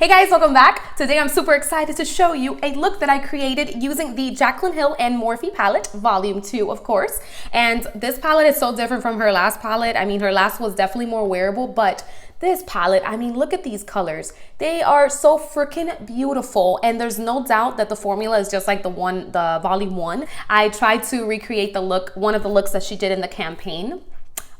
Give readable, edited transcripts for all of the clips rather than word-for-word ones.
Hey guys, welcome back. Today I'm super excited to show you a look that I created using the Jaclyn Hill and Morphe palette, volume 2 of course. And this palette is so different from her last palette. I mean, her last was definitely more wearable, but this palette, I mean, look at these colors. They are so freaking beautiful, and there's no doubt that the formula is just like the volume 1. I tried to recreate the look, one of the looks that she did in the campaign.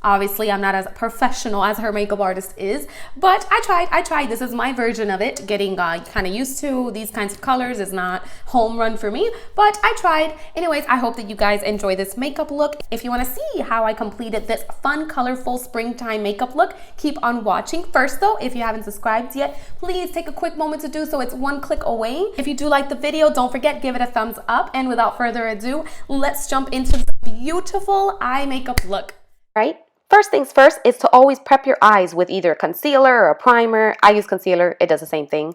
Obviously, I'm not as professional as her makeup artist is, but I tried. This is my version of it. Getting kind of used to these kinds of colors is not home run for me, but I tried. Anyways, I hope that you guys enjoy this makeup look. If you want to see how I completed this fun, colorful springtime makeup look, keep on watching. First though, if you haven't subscribed yet, please take a quick moment to do so. It's one click away. If you do like the video, don't forget, give it a thumbs up. And without further ado, let's jump into the beautiful eye makeup look. Right? First things first is to always prep your eyes with either concealer or a primer. I use concealer, it does the same thing.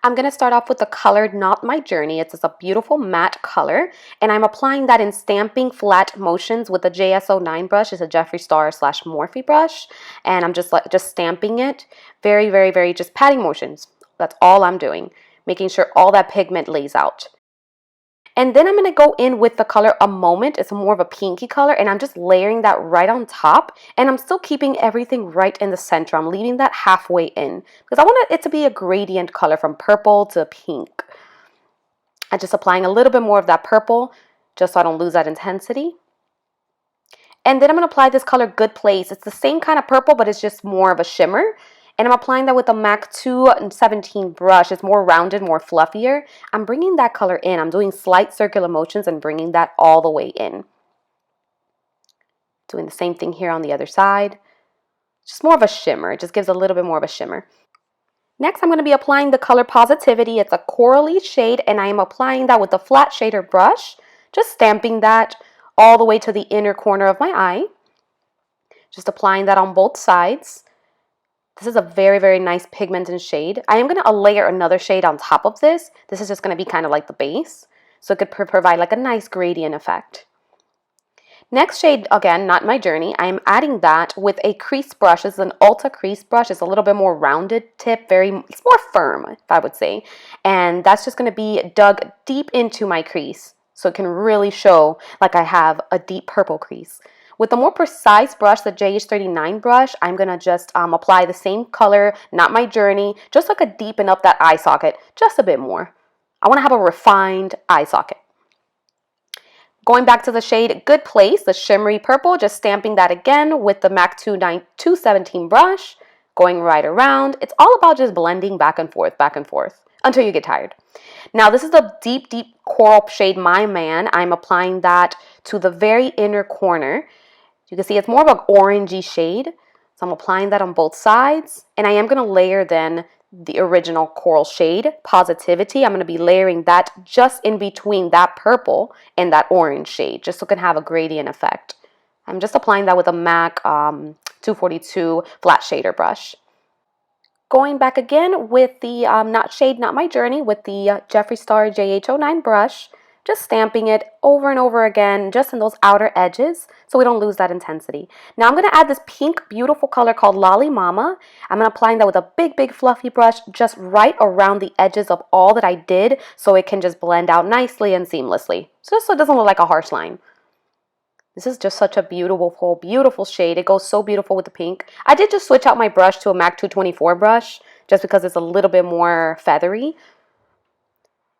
I'm going to start off with the color Not My Journey. It's just a beautiful matte color, and I'm applying that in stamping flat motions with a JS09 brush. It's a Jeffree Star / Morphe brush, and I'm just stamping it. Very just patting motions. That's all I'm doing, making sure all that pigment lays out. And then I'm going to go in with the color A Moment. It's more of a pinky color, and I'm just layering that right on top, and I'm still keeping everything right in the center. I'm leaving that halfway in because I want it to be a gradient color from purple to pink. I'm just applying a little bit more of that purple just so I don't lose that intensity. And then I'm going to apply this color Good Place. It's the same kind of purple, but it's just more of a shimmer. And I'm applying that with a MAC 217 brush. It's more rounded, more fluffier. I'm bringing that color in. I'm doing slight circular motions and bringing that all the way in. Doing the same thing here on the other side. Just more of a shimmer. It just gives a little bit more of a shimmer. Next, I'm going to be applying the color Positivity. It's a corally shade, and I am applying that with a flat shader brush. Just stamping that all the way to the inner corner of my eye. Just applying that on both sides. This is a very nice pigmented shade. I am going to layer another shade on top of this. This is just going to be kind of like the base, so it could provide like a nice gradient effect. Next shade, again, Not My Journey. I am adding that with a crease brush. This is an ULTA crease brush. It's a little bit more rounded tip, it's more firm, if I would say. And that's just going to be dug deep into my crease, so it can really show like I have a deep purple crease. With a more precise brush, the JH39 brush, I'm going to just apply the same color, Not My Journey, just like a deepen up that eye socket just a bit more. I want to have a refined eye socket. Going back to the shade Good Place, the shimmery purple, just stamping that again with the MAC 217 brush, going right around. It's all about just blending back and forth until you get tired. Now this is the deep coral shade My Man. I'm applying that to the very inner corner. You can see it's more of an orangey shade. So I'm applying that on both sides. And I am going to layer then the original coral shade, Positivity. I'm going to be layering that just in between that purple and that orange shade, just so it can have a gradient effect. I'm just applying that with a MAC 242 flat shader brush. Going back again with the Not My Journey with the Jeffree Star JH09 brush. Just stamping it over and over again, just in those outer edges, so we don't lose that intensity. Now I'm going to add this pink, beautiful color called Lolli Mama. I'm going to apply that with a big, fluffy brush, just right around the edges of all that I did, so it can just blend out nicely and seamlessly, just so it doesn't look like a harsh line. This is just such a beautiful shade. It goes so beautiful with the pink. I did just switch out my brush to a MAC 224 brush, just because it's a little bit more feathery.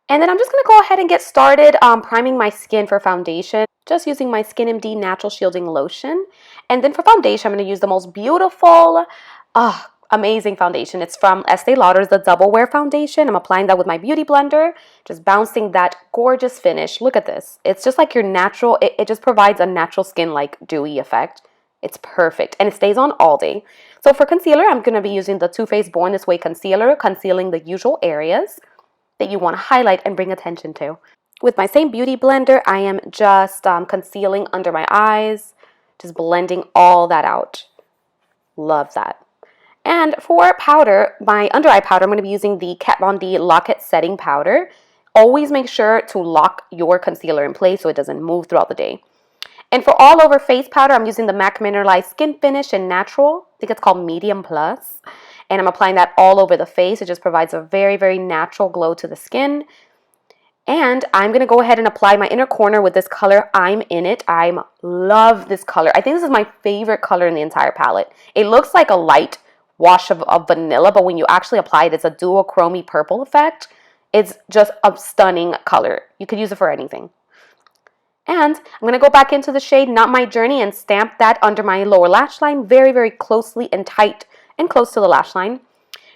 And then I'm just going to go ahead and get started priming my skin for foundation. Just using my Skin MD Natural Shielding Lotion. And then for foundation, I'm going to use the most beautiful, amazing foundation. It's from Estee Lauder's the Double Wear Foundation. I'm applying that with my Beauty Blender. Just bouncing that gorgeous finish. Look at this. It's just like your natural, it just provides a natural skin-like dewy effect. It's perfect. And it stays on all day. So for concealer, I'm going to be using the Too Faced Born This Way Concealer, concealing the usual areas that you want to highlight and bring attention to. With my same Beauty Blender, I am just concealing under my eyes, just blending all that out. Love that. And for powder, my under eye powder, I'm going to be using the Kat Von D Lock-It Setting Powder. Always make sure to lock your concealer in place so it doesn't move throughout the day. And for all over face powder, I'm using the MAC Mineralized Skin Finish in Natural. I think it's called Medium Plus. and I'm applying that all over the face. It just provides a very, very natural glow to the skin. And I'm going to go ahead and apply my inner corner with this color, I'm In It. I love this color. I think this is my favorite color in the entire palette. It looks like a light wash of vanilla, but when you actually apply it, it's a duochrome purple effect. It's just a stunning color. You could use it for anything. And I'm going to go back into the shade Not My Journey and stamp that under my lower lash line very, very closely and tight and close to the lash line.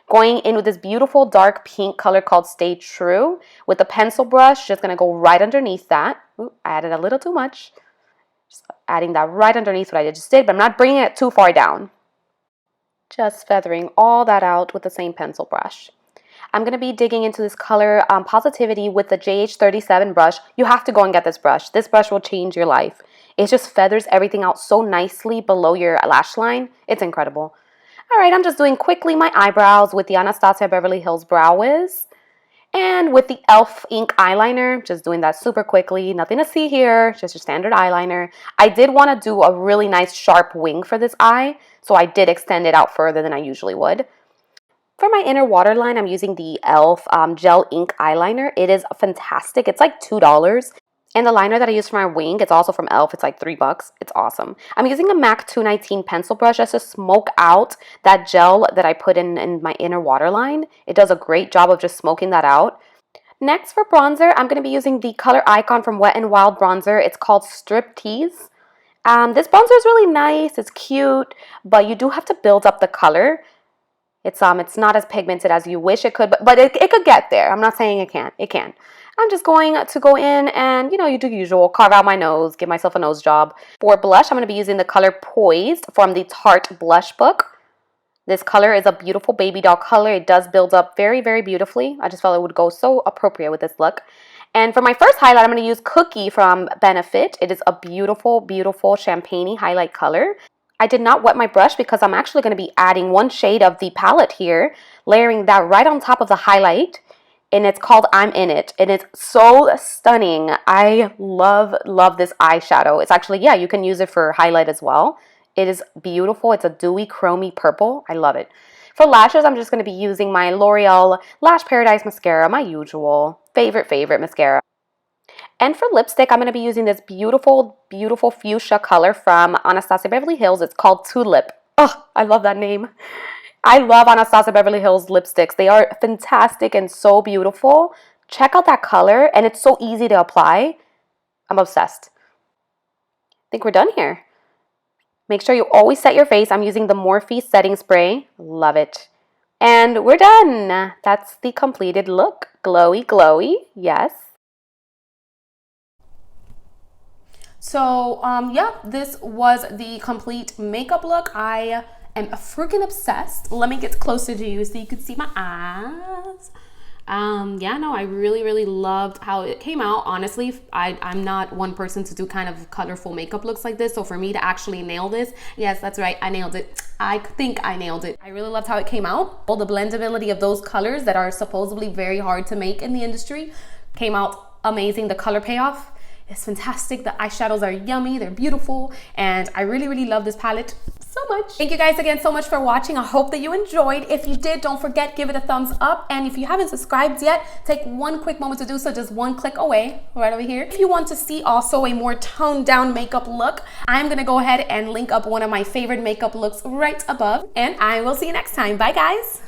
Going in with this beautiful dark pink color called Stay True. With the pencil brush, just going to go right underneath that. Ooh, I added a little too much. Just adding that right underneath what I just did, but I'm not bringing it too far down. Just feathering all that out with the same pencil brush. I'm going to be digging into this color Positivity with the JH37 brush. You have to go and get this brush. This brush will change your life. It just feathers everything out so nicely below your lash line. It's incredible. All right, I'm just doing quickly my eyebrows with the Anastasia Beverly Hills Brow Wiz. And with the e.l.f. ink eyeliner, just doing that super quickly. Nothing to see here, just your standard eyeliner. I did want to do a really nice sharp wing for this eye, so I did extend it out further than I usually would. For my inner waterline, I'm using the e.l.f. Gel Ink Eyeliner. It is fantastic. It's like $2. And the liner that I use for my wing, it's also from e.l.f. It's like $3. It's awesome. I'm using a MAC 219 pencil brush just to smoke out that gel that I put in my inner waterline. It does a great job of just smoking that out. Next, for bronzer, I'm going to be using the Color Icon from Wet n Wild bronzer. It's called Striptease. This bronzer is really nice. It's cute, but you do have to build up the color. It's not as pigmented as you wish it could, but it could get there. I'm not saying it can't. It can. I'm just going to go in and, you know, you do the usual. Carve out my nose. Give myself a nose job. For blush, I'm going to be using the color Poised from the Tarte Blush Book. This color is a beautiful baby doll color. It does build up very, very beautifully. I just felt it would go so appropriate with this look. And for my first highlight, I'm going to use Cookie from Benefit. It is a beautiful, beautiful champagne-y highlight color. I did not wet my brush because I'm actually going to be adding one shade of the palette here, layering that right on top of the highlight, and it's called I'm In It, and it's so stunning. I love this eyeshadow. It's actually, yeah, you can use it for highlight as well. It is beautiful. It's a dewy, chromey purple. I love it. For lashes, I'm just going to be using my L'Oreal Lash Paradise mascara, my usual favorite mascara. And for lipstick, I'm going to be using this beautiful, beautiful fuchsia color from Anastasia Beverly Hills. It's called Tulip. Oh, I love that name. I love Anastasia Beverly Hills lipsticks. They are fantastic and so beautiful. Check out that color, and it's so easy to apply. I'm obsessed. I think we're done here. Make sure you always set your face. I'm using the Morphe setting spray. Love it. And we're done. That's the completed look. Glowy, glowy. Yes. So, yeah, this was the complete makeup look. I am freaking obsessed. Let me get closer to you so you can see my eyes. Yeah, no, I really loved how it came out. Honestly, I'm not one person to do kind of colorful makeup looks like this. So for me to actually nail this, yes, that's right, I nailed it. I think I nailed it. I really loved how it came out. All the blendability of those colors that are supposedly very hard to make in the industry came out amazing. The color payoff is fantastic. The eyeshadows are yummy. They're beautiful. And I really love this palette so much. Thank you guys again so much for watching. I hope that you enjoyed. If you did, don't forget, give it a thumbs up. And if you haven't subscribed yet, take one quick moment to do so. Just one click away, right over here. If you want to see also a more toned down makeup look, I'm going to go ahead and link up one of my favorite makeup looks right above. And I will see you next time. Bye, guys.